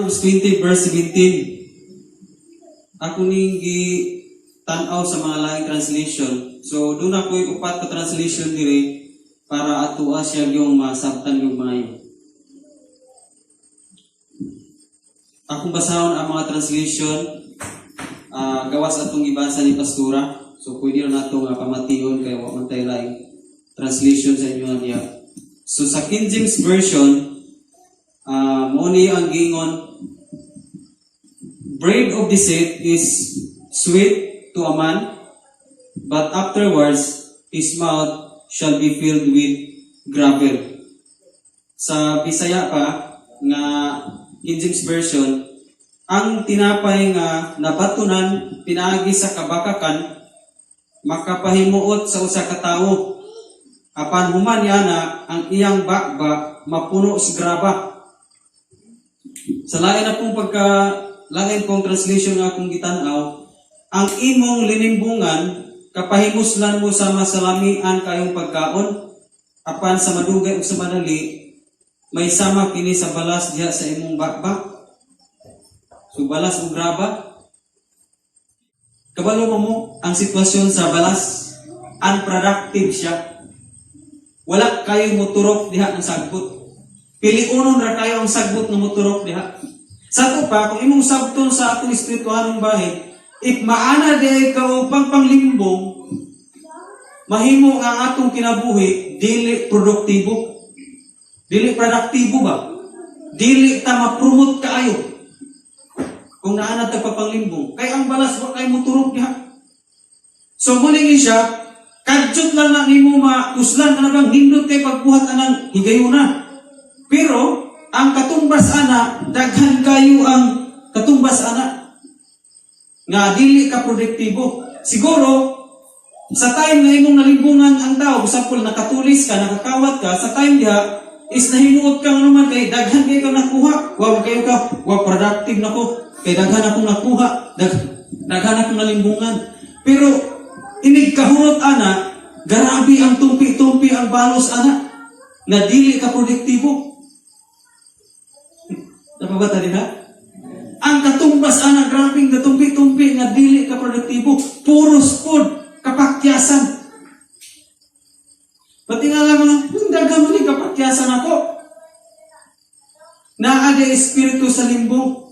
Proverbs 20 verse 17. Ako ning tanaw sa mga laing translation. So doon ako upat ka translation diri para atuwa siya yung masabtan yung maayo. Akong basahon ang mga translation gawas atong ibasa ni Pastora. So pwede na nato nga pamation kay wa man tayo laing translation sa inyo niya. So sa King James Version, mo ni ang gingon, bread of deceit is sweet to a man, but afterwards his mouth shall be filled with gravel. Sa Bisaya pa nga King James Version, ang tinapay nga nabatunan pinaagi sa kabakakan makapahimuot sa usa ka tawo. Apan human yana ang iyang bakba mapuno sa graba. Sa lain pong translation nga akong gitanaw, ang imong linimbungan kapahimuslan mo sa masalamian kayong pagkaon, apan sa madugay ug sa madali may sama kini sa balas diha sa imong bakba. So balas ug graba. Kabalo mo ang sitwasyon sa balas, unproductive siya. Wala kayo moturok diha ng sagbot. Piliunon ra kayo ang sagbot nga moturok diha. Sa to pa, kung imong sabton sa atong espirituhalong bahin, if maana diay ka upang panglimbong, mahimo ang atong kinabuhi dili produktibo. Dili produktibo ba? Dili ta ma-promote kaayo. Kung naana ta papanglimbong, kay ang balas wa kay moturok diha. So muling siya, kadjut lang na nimo makuslan ka na bang hindot kay pagbuhat anang higayuna. Pero ang katumbas ana, daghan kayo ang katumbas ana nga dili ka produktibo. Siguro sa time nga imong nalimbungan ang tao, example nakatulis ka, nakakawat ka, sa time diha is nahimuot kang naman kay daghan kayo ka nakuha. Wa kayo ka, wa productive nako. Kay daghan akong nakuha, daghan akong nalimbungan. Pero inig kahurot ana, grabe ang tumpi-tumpi ang balos ana na dili ka produktibo. Napabata din ha? Ang katumbas ana, grabe nga tumpi-tumpi nga dili ka produktibo. Puros food, kapakyasan. Pati nga lang daghan mo ni kapakyasan ako. Naa di espiritu sa limbong.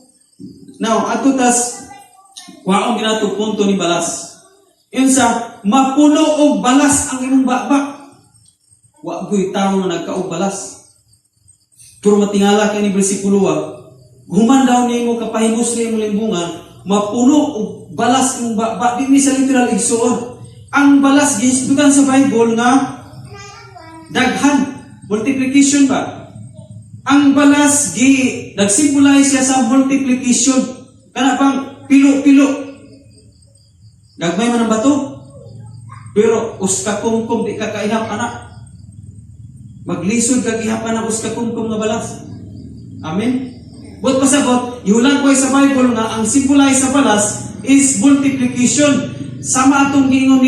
Now, ato tas waong ginato punto ni balas. Yun sa mapuno og balas ang imong bakbak. Wa goy tawo nga nagkaog balas. Pero matingala kay ni bersikulo 8, human daw nimo kapahimus ni imong limbungan, mapuno og balas imong bakbak. Di ni sa literal igsuon. Ang balas gisdugan sa Bible nga daghan, multiplication ba? Ang balas nag-symbolize siya sa multiplication. Kana pang pilo-pilo. Gagmay man ang bato. Pero uska kumkum di ka kaihap anak. Maglisod ka gihapan ang uska kumkum nga balas. Amen. But pasabot, ihulan ko sa Bible nga ang symbolize sa balas is multiplication. Sama atong gingon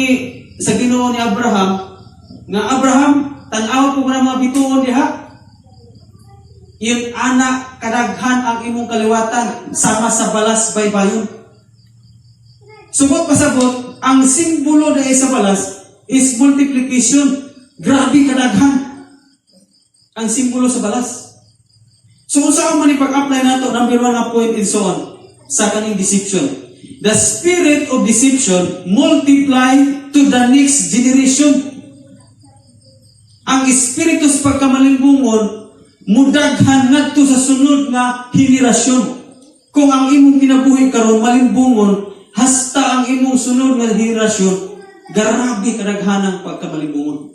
sa Ginoo ni Abraham nga Abraham, tan-aw ko na mga bituon diha. Yung anak kadaghan ang imong kaliwatan sama sa balas baybayon. Subot pasabot, ang simbolo na sa balas is multiplication. Grabe kadaghan ang simbolo sa balas. So kung saan man ipag-apply nato, number 1 na point and so on, sa kaning deception. The spirit of deception multiply to the next generation. Ang espiritu sa pagkamalimbungon mudaghan ngadto sa sunod nga henerasyon. Kung ang imong kinabuhi karon malimbungon, hasta ang imong sunod nga henerasyon, grabe kadaghanang pagkamalimbungon.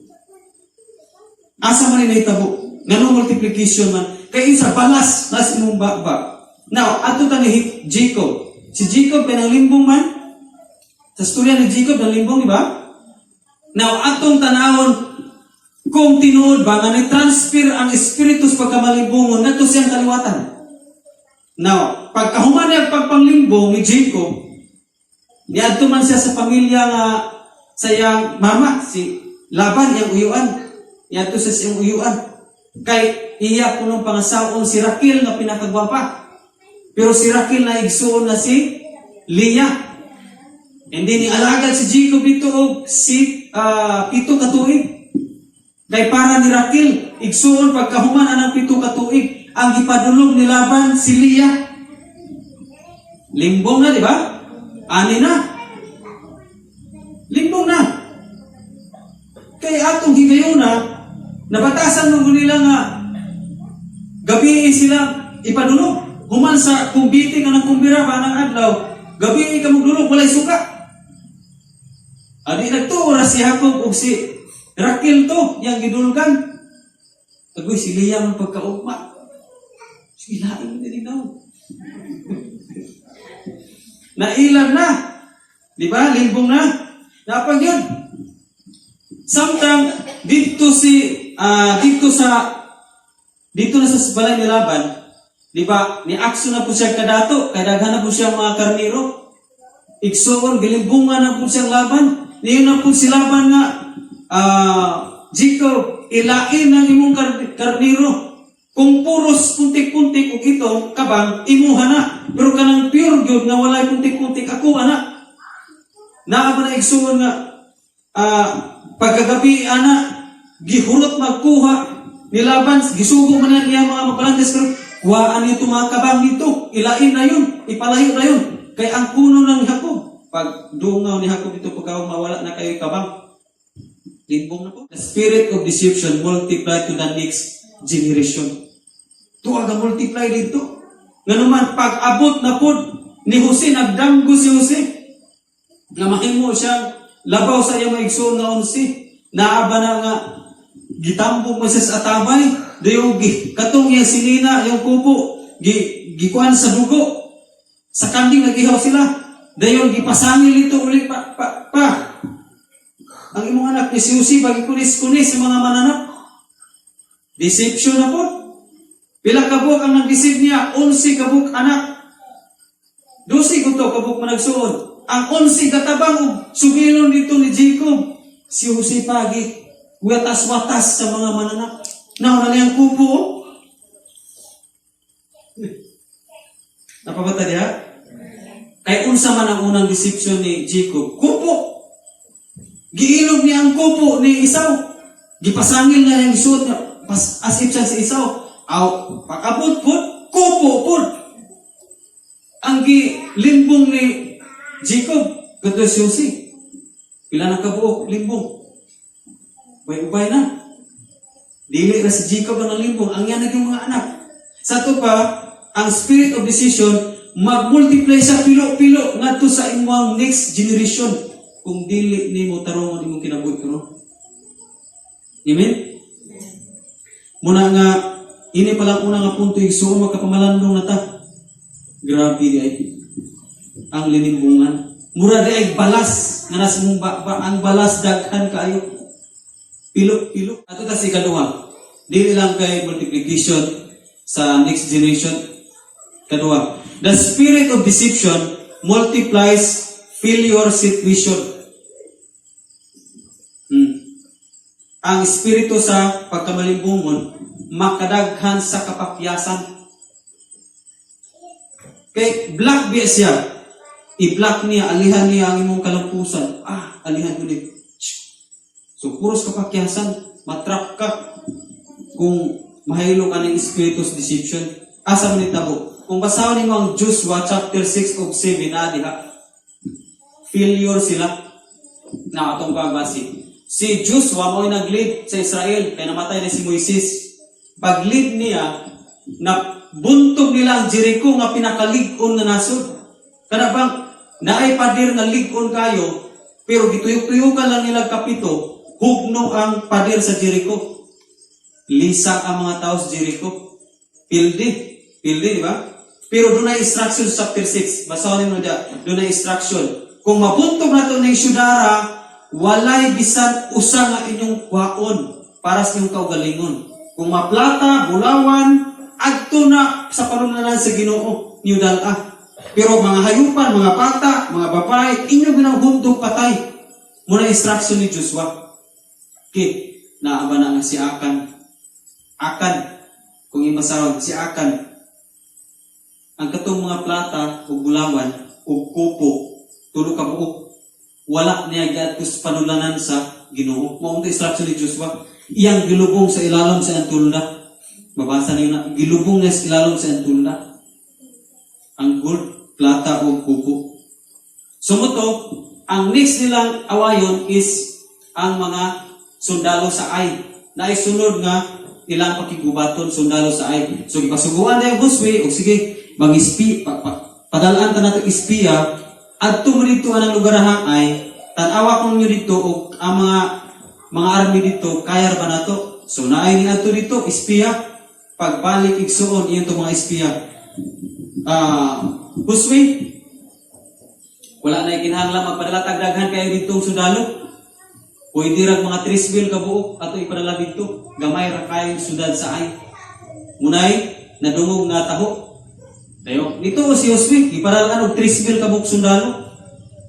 Asa man ni nahitabo? Nganong multiplication man? Kay sa balas nas imong bakbak. Now, ato ta ni Jacob. Si Jacob kay nanglimbong man. Sa storya ni Jacob nanglimbong, di ba? Now, atong tanawon kung tinuod ba nga ni-transfer ang espiritu sa pagkamalimbungon nato siyang kaliwatan. Now, pagkahuman niya pagpanglimbong ni Jacob, niadto man siya sa pamilya nga sa iyang mama, si Laban, iyang uyuan. Niadto sa iyang uyuan. Kay iya punong pangasaon si Raquel nga pinakagwapa. Pero si Raquel na igsuon na si Leah. And then alagad si Jacob dito og si 7 ka tuig. Kay para ni Raquel, igsuon pagkahuman anang 7 ka tuig, ang gipadulog ni Laban si Leah. Limbong na, di ba? Ani na. Limbong na. Kay atong higayon na, nabatasan mo nila nga, gabi sila ipadulog. Human sa kumbiti ka ng kumbira ba ng adlaw, gabi ka magdulog, walay suka. Adi nagtuora si Jacob o si Raquel to, yang gidulgan. Agoy, si Leah man pagkaugma. Silaing na din daw. Nailan na. Di ba? Limbong na. Napag yun. Samtang dito na sa balay ni Laban, di ba? Ni akso na po siya kadato, kadaghan na po siya mga karniro. Igsoon, gilimbungan na po siyang Laban. Niyon na po si Laban nga, Jacob, ilain ang imong karniro. Kung puros puntik-puntik o ito, kabang, imuha na. Pero kanang pure good nga walay puntik-puntik, ako anak. Naaba na igsuon nga, pagkagabi anak, gihulot magkuha, nilaban, gisugo man niya mga mapalantes, pero kuhaan ito mga kabang dito, ilain na yun, ipalayo na yun. Kay ang puno ng Jacob, pag dungaw ni Jacob ito, pagkaw mawala na kayo kabang, limbong na po. The spirit of deception multiply to the next generation. Tuwag ang multiply dito. Nga naman, pag abot na po ni Jose, nagdanggo si Jose, nga mahimo siyang labaw sa iya maigsoon nga 11. Naaba na nga gitambong mo siya sa atabay. Dayong katong iya sinina, yung kupo, gikuan sa dugo. Sa kanding nagihaw sila. Dayong gipasangil ito ulit pa. Ang imong anak ni si Jose, bagi kunis-kunis sa mga mananap. Deception na po. Pila kabuk ang nag-deceive niya? 11 kabuk anak. 12 kuto kabuk managsuon. Ang 11 katabang og sugilon dito ni Jacob. Si Jose pagi watas-watas sa mga mananap. Nauna niyang kupo. Napabata diha? Kay unsa man ang unang deception ni Jacob? Kupo. Giilog niya ang kupo ni Esau. Gipasangil na yung suot niya. Asip siya si Esau. Aw, pakabot-bot, kupo-pot. Ang limbong ni Jacob, kato si Jose. Pila na kabuok, limbong. Ubay na. Dili na si Jacob ang limbong. Ang yan naging mga anak. Sa ito pa, ang spirit of decision, mag-multiply sa pilo-pilo ngadto sa imong next generation. Kung dili ni mo tarungon imong kinabuhi karon. Amen? Muna nga, ini palang una nga punto igsuon magkapamalandong na ta. Grabe di ay ang linimbungan. Mura di ay balas nga nas mong ang balas daghan kaayo. Pilo. Ato ta si kadua. Dili lang kay multiplication sa next generation. Kadua, the spirit of deception multiplies failure situation. Ang espiritu sa pagkamalimbungon makadaghan sa kapapyasan. Kay black biya siya. I-black niya, alihan niya ang imong kalampusan. Alihan ko din. So, puros kapapyasan, matrap ka kung mahilo ka ng espiritus deception. Asa mo nitabo? Kung basahin mo ang Joshua chapter 6 of 7 na diha, failure sila na atong pagbasi. Si Joshua mo nag-lead sa Israel, kaya namatay na si Moises. Pag-lead niya, na buntog nila ang Jericho nga pinakalig-on na nasod. Kada bang naay pader nga lig-on kayo, pero gituyok-tuyukan lang nila kapito, hugno ang pader sa Jericho. Lisa ang mga tao sa Jericho. Pildi, di ba? Pero doon ay instruction sa chapter 6. Basahin mo dyan, doon ay instruction. Kung mabuntog na ito ng syudara, walay bisan usa nga inyong kwaon para sa inyong kaugalingon. Kung maplata, bulawan, adto na sa panunanan sa Ginoo, niyo dala. Pero mga hayupan, mga bata, mga babae, inyo ginahundog patay. Muna instruction ni Joshua. Okay, naaba na nga si Akan. Akan, kung imasawag si Akan. ang katong mga plata ug bulawan ug kupo tulo ka buok wala niya giadtos panulanan sa Ginoo. Mao ang instruction ni Joshua. Iyang gilubong sa ilalom sa iyang tulda. Mabasa niyo na gilubong niya sa ilalom sa iyang tulda. Ang gold, plata ug kupo. Sumuto, ang next nilang awayon is ang mga sundalo sa Ai. Na sunod nga ilang pakigubaton sundalo sa Ai. So ipasuguan na yung Joshua o sige padalaan ta nato espiya adto mo dito anang lugar ay tan-awa ko niyo dito og ang mga army dito kayar ba nato. So naay ni adto dito espiya pagbalik igsuon iyon to mga espiya. Joshua wala na kinahanglan magpadala tag daghan kayo dito sundalo. Pwede rag mga 3,000 ka buok ato ipadala dito. Gamay ra kayong sudad sa Ai. Munay nadungog nga taho. Dayo, dito si Joshua ipadala og 3,000 ka buok sundalo.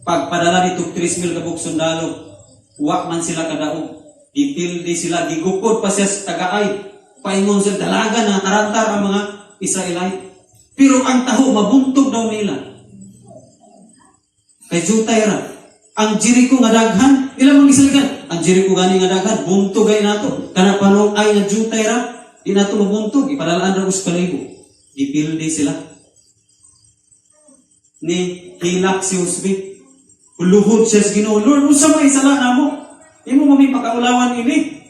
Pagpadala dito 3,000 ka buok sundalo, wa man sila kadaog. Ipildi sila gigukod pa siya sa taga-Ai. Paingon sila dalaga na karantar ang mga Israelite. Pero ang taho mabuntog daw nila. Kay jutay ra. Ang Jericho nga daghan, ilang mga isaligan? Ang Jericho gani nga daghan, buntog ay nato. Kana panong ay nga jutay ra, di nato mabuntog. Ipadalaan ra us kalibo. Ipildi sila. Ni hilak si Joshua. Uluhod siya sa Ginoo. Lord, unsa may sala namo? Imo mami pakaulawan ini.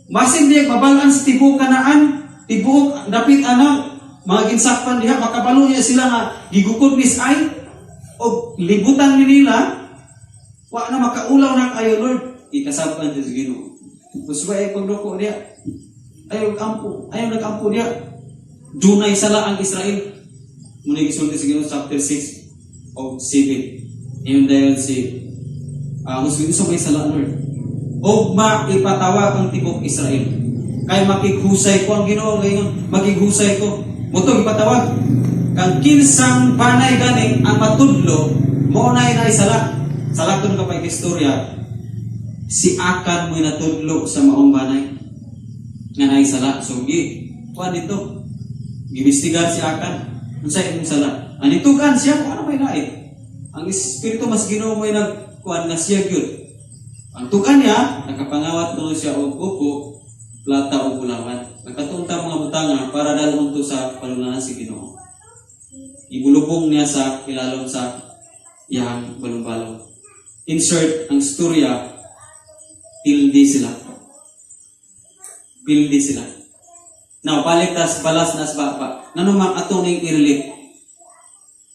Masin diya mabalaan sa tibuok Kanaan, tibuok dapit anang mga ginsakpan diha makabalo niya sila nga gigukod mis Ai o libutan ni nila. Wa na makaulaw na kayo, Lord. Ikasabkan siya sa Ginoo. Joshua ay pagdoko diya. Ayaw nag-ampo diya. Dunay sala ang Israel. Muna gisulti sa Ginoo chapter 6 of 7. Iyon dahil si Joshua may sala, Lord. O ipatawag ang tibok Israel. Kay makighusay ko ang Ginoo ngayon. Makighusay ko. Muto ipatawag. Kang kinsang banay ganing ang matudlo, mo na sala. Sala ko nung kapag istorya, si Akan mo'y natudlo sa maong banay. Nga na sala. So, kuhan dito. Gibistigar si Akan. Ang sa'yo mong sala. Anitugan siya kung ano may nait. Ang Espiritu mas Ginoo mo'y nagkuhan na siya yun. Ang tukan niya, nakapangawat ko siya o kupo, plata o bulawan. Nagkatunta mga butanga para dalawang to sa palunanan si Ginoo. Ibulubong niya sa ilalong sa iyang balong-balong. Insert ang storya, pildi sila. Pildi sila. Now, balik tas balas nas bapa. Nanumang ato ning irelate.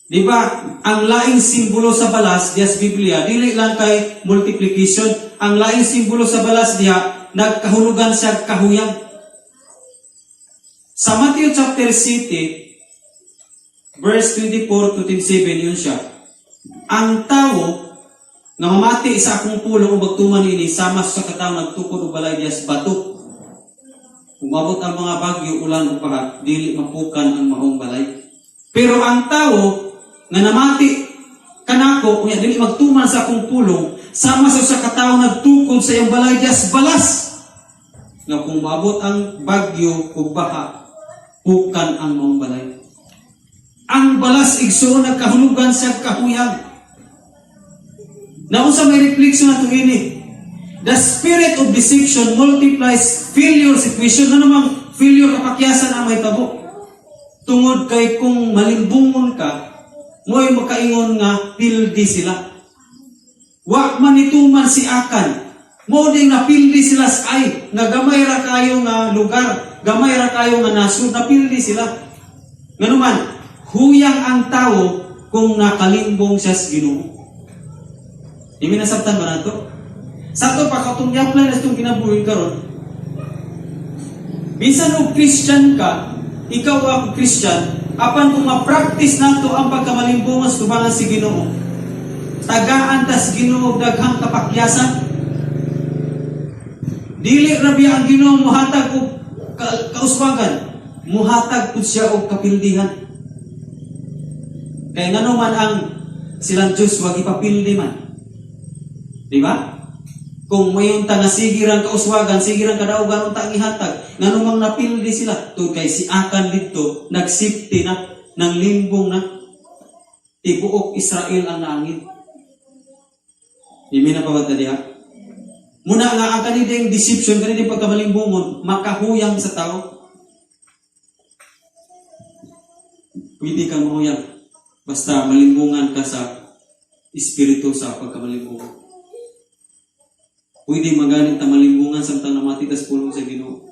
Di ba, ang laing simbolo sa balas diya sa Biblia, dili lang kay multiplication. Ang laing simbolo sa balas diya, nagkahulugan sa kahuyang. Sa Matthew chapter 7, verse 24 to 27, yun siya. Ang tao nga mamati sa akong pulong o magtuman ini, sama sa katao nagtukod o balay diya sa bato. Umabot ang mga bagyo, ulan o pahat, dili mapukan ang maong balay. Pero ang tao nga namati kanako, unya dili magtuman sa akong pulong, sama sa katao nagtukod sa iyang balay diya sa balas. Nga kung maabot ang bagyo o baha, pukan ang maong balay. Ang balas igsoon nagkahulugan sa kahuyang. Naunsa may reflection na ito ini. The spirit of deception multiplies failure situation. Na namang failure kapakyasan ang may tabo. Tungod kay kung malimbungon ka, mo'y makaingon nga pildi sila. Wa man ituman si Akan. Mo ding napildi sila sa Ai. Nga gamay ra kayo nga lugar. Gamay ra kayo nga nasud. Napildi sila. Nga naman, huyang ang tao kung nakalimbong siya sa Ginoo. Hindi nasabtan ba na ito? Sa ito, pagkatungyap lang na itong kinabuhin karon. Minsan o Christian ka, ikaw ako Christian, apan kung ma-practice na ito ang pagkamalimbungan sa tubangan si Ginoo, tagaan tas Ginoo daghang kapakyasan. Dili rabi ang Ginoo muhatag o kauswagan, muhatag po siya o kapildihan. Kaya nga naman ang silang Diyos, wag ipapildi man. Diba? Kung mayon ta nga sigiran kauswagan, sigiran kadaugan unta ang ihatag, nga numang napildi sila. To kay si Akan dito, nag-safety na, ng limbong na tibuok Israel ang naangin. Hindi na pabata diha. Muna nga ang kaniding deception, kaniding pagkamalimbungon, makahuyang sa tao. Pwede kang mahuyang. Basta malimbungan ka sa espiritu sa pagkamalimbungan. Pwede maganit na malimbungan samtang namati tas pulong sa Ginoo.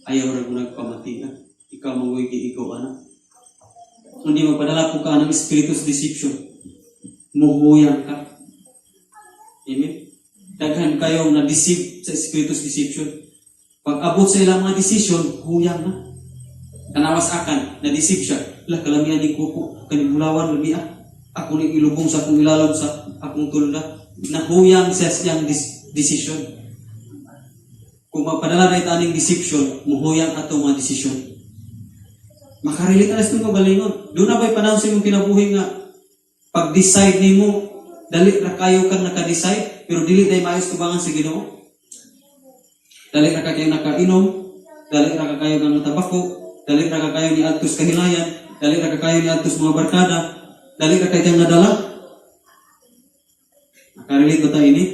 Ayaw rin mo nagpamati ka. Ikaw mangoy ikaw ano. Hindi magpadala po ka ng espiritu sa deception. Muhuyang ka. Amen? Daghan kayo na-deceive sa espiritu sa deception. Pag abot sa ilang mga decision, huyang na. Kanawas akan, na-deceive siya. Kalamihan ni kuko, kanibulawan, lumiya. Ako ni ilubong sa akong ilalog sa akong tulda. Nahuyang siya siyang decision. Kung magpadala na itaning deception, muhuyang ato mga decision. Makarelate na sa itong galingon. Doon na ba'y panahon sa imong kinabuhi nga pag-decide ni mo, dali na kayo kang naka-decide, pero dili tayo maayos tubangan sa Ginoo. Dali na kayo nakainom, dali na kayo ng tabako, dali na kayo ni Altus Kahilayan, dali na kayo ni Altus mga barkada, dali na kayo nadala. Nakarelate ba tayo ini?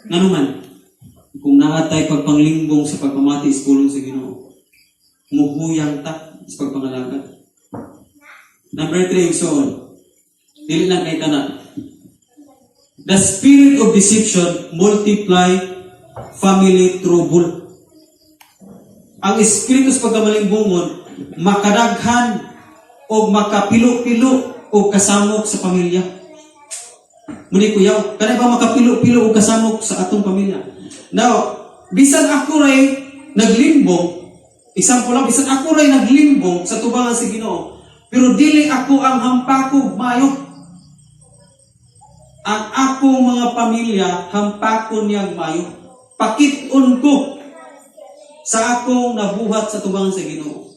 Nga naman, kung naatay pagpanglimbong sa pagpamati sa kulong sa Ginoo, muhuyang ta sa pagpangalagad. Number 3, so on. Dili lang kay kana. The spirit of deception multiply family trouble. Ang espiritu sa pagkamalimbungon makadaghan o makapilo-pilo o kasamok sa pamilya. Muni kuyaw, kanay ba makapilo-pilo o kasamok sa atong pamilya? Now, bisan ako ray naglimbong, example lang, bisan ako ray naglimbong sa tubangan sa Ginoo, pero dili ako ang hampakog maayo. Ang akong mga pamilya, hampakon niyang mayo. Pakit-on ko sa akong nabuhat sa tubangan sa Ginoo.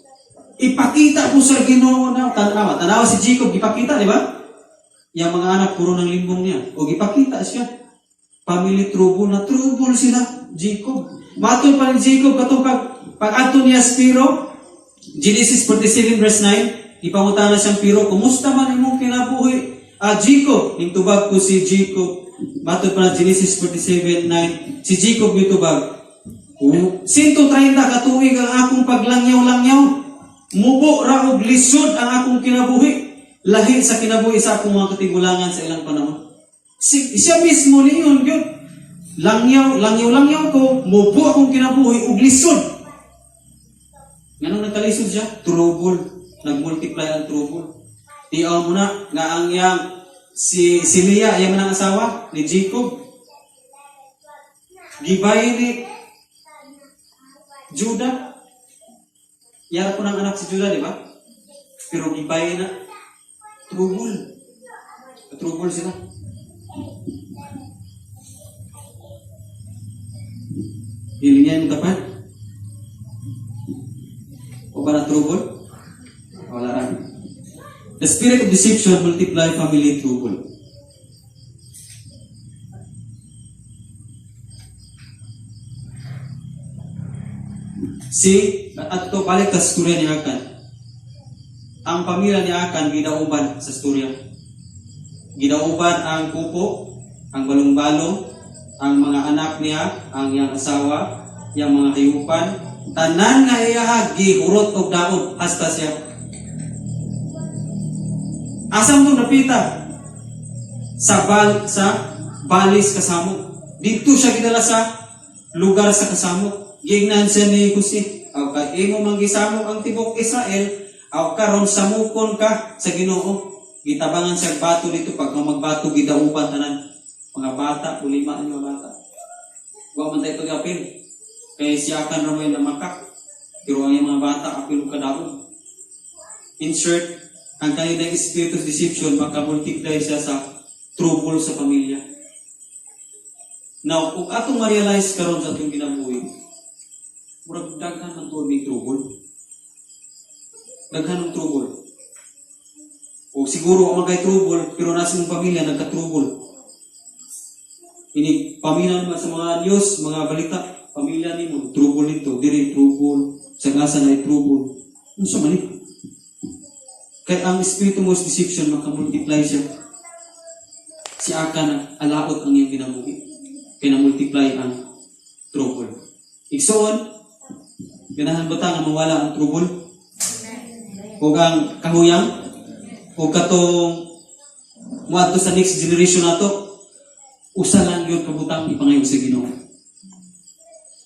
Ipakita ko sa Ginoo na tanawa si Jacob, ipakita, di ba? Yang mga anak, puro ng limbong niya. O ipakita siya. Family trouble na trouble sila, Jacob. Matol pa ni Jacob, katong pag-ato niya Spiro, Genesis 47 verse 9, ipangutan na siyang Piro, kumusta man imong kinabuhi? Jacob, yung tubag ko si Jacob, matod pa na Genesis 47:9, si Jacob yung tubag. 130 katuig ang akong paglangyaw-langyaw, mubo ra og lisod ang akong kinabuhi, lahi sa kinabuhi sa akong mga katigulangan sa ilang panahon. Siya mismo niyon, yun. Langyaw ko, mubo akong kinabuhi og lisod. Ganun nagkalisod siya? Trouble. Nag-multiply ang trouble. Tiyaw mo na, nga ang yang si Leah, yung manang asawa ni Jacob. Gibay ni Judah. Yara po ng anak si Judah, di ba? Pero gibay na. Trouble. Trouble sila. Hilingyan mo tapat? O ba na trouble? Wala rin. The spirit of deception multiply family trouble. At ito balik sa storya ni Akan. Ang pamilya ni Akan gidauban sa storya. Gidauban ang kupo, ang balong-balong, ang mga anak niya, ang iyang asawa, iyang mga hayupan, tanan nga iyaha gihurot og daot hasta siya. Asam to napita sa balis kasamok. Dito siya gidala sa lugar sa kasamok. Giingnan siya ni Jose, aw ka imo manggisamok ang tibok Israel, aw karon samukon ka sa Ginoo. Gitabangan siya bato dito pag magbato gidaupan tanan. Mga bata, 5 ang mga bata. Wa man tayo gapin. Kay siya kan ramay na makak. Pero ang mga bata apil ka daon. Insert ang kanilang espiritu deception, maka-multiply siya sa trouble sa pamilya. Now, kung atong ma-realize karon sa atong kinabuhi, murag daghan ng may trouble. Daghan ng trouble. O siguro ang magay trouble, pero nasa mong pamilya nagka-trouble. Ini pamilya naman sa mga news, mga balita, pamilya ni mo, trouble nito, diri trouble, sa gasa na trouble. Ano sa mali? Kaya ang espiritu mo is deception, makamultiply siya. Si Akan, alaot ang iyang ginabuhi. Kaya na-multiply ang trouble. Igsoon, ganahan ba ta nga mawala ang trouble? O ang kahuyang? O katong muadto sa next generation nato, usa lang yun kabutang ipangayo sa Ginoo.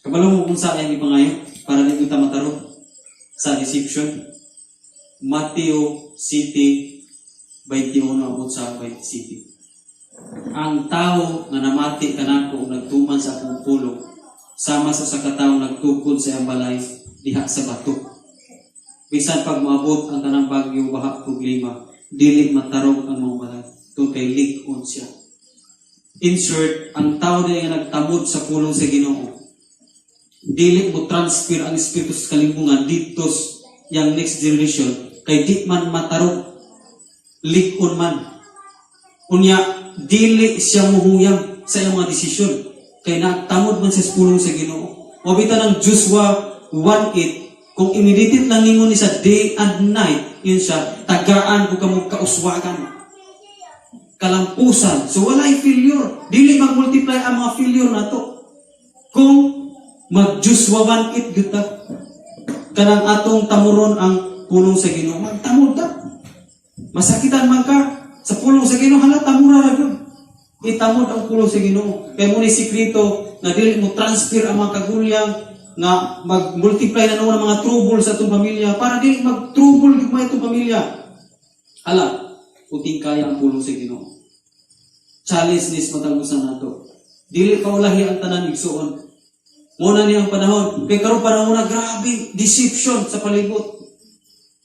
Kabalo mo kung saan ang ipangayo para di kita mataro sa deception. Mateo City 21 abot sa 20 City. Ang tao nga namati kanako ug nagtuman sa akong pulong sama sa katawo nagtukod sa iyang balay diha sa bato. Bisan pag moabot ang tanang bagyo baha ug lima, dili matarong ang mga balay tungod kay lig-on siya. Insert, ang tao na nga nagtamod sa pulong sa Ginoo, dili mo transfer ang espiritu sa kalimbungan dito yang next generation kay di man matarong, lig-on man. Unya, dili siya muhuyang sa iyang mga desisyon kay nagtamod man sa pulong sa Ginoo. Mabita ng Joshua 1:8, kung imeditate lang ningon ni sa day and night, yun siya, tagaan ko kamo kauswagan, kalampusan. So walay failure. Dili mag-multiply ang mga failure na to. Kung mag-Joshua 1:8 kita, kanang atong tamuron ang pulong sa Ginoo, magtamod ta. Masakitan man ka sa pulong sa Ginoo, hala tamura ra gyud. Itamod ang pulong sa Ginoo. Kay mo ni sikreto na dili mo transfer ang mga kagulyang nga mag-multiply na naman ang mga trouble sa itong pamilya para dili mag-trouble yung mga itong pamilya. Hala, puting kaya ang pulong sa Ginoo. Challenge nis matagusan nato. Dili pa ulahi ang tanan igsuon. Muna niya ang panahon. Kay karon panahon na grabe deception sa palibot.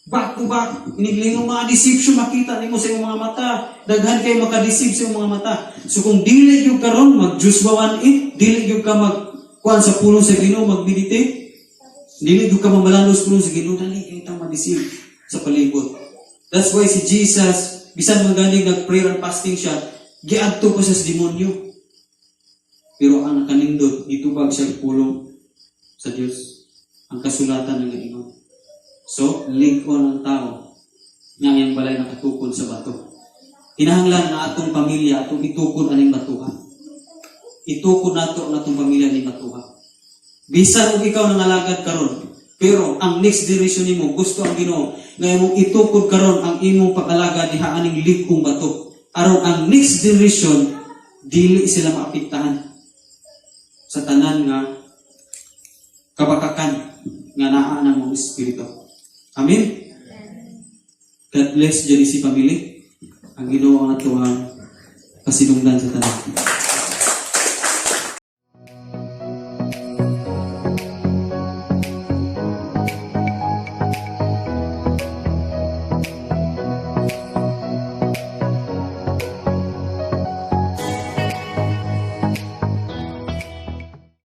Back to back, inigling mga deception makita nimo sa iyong mga mata. Daghan kayo maka-deceive sa iyong mga mata. So kung dili gyud karon mag-Joshua 1:8, dili gyud ka magkuan sa pulong sa Ginoo, mag-meditate, dili gyud ka mamalanos pulong sa Ginoo, dali kay ta ma-deceive sa palibot. That's why si Jesus, bisan maganing nag-prayer and fasting siya, giadto pa siya sa demonyo. Pero ang nakanindot, gitubag siya pulong sa Dios. Ang kasulatan nga ingon. So, link on ang tao nga iyang balay nakatukod sa bato. Kinahanglan na atong pamilya, atong itukod aning batuhan. Itukod nato ang atong pamilya aning batuhan. Bisan og ikaw nangalagad karon, pero ang next generation nimo gusto ang Ginoo nga imong itukod karon ang imong pag-alagad diha aning likong bato. Aron ang next generation dili sila maapektahan sa tanan nga kabakakan nga naa ng mga espiritu. Amen? God bless Genesis family. Ang Ginoo ang ato ang pasinungdan sa tanan.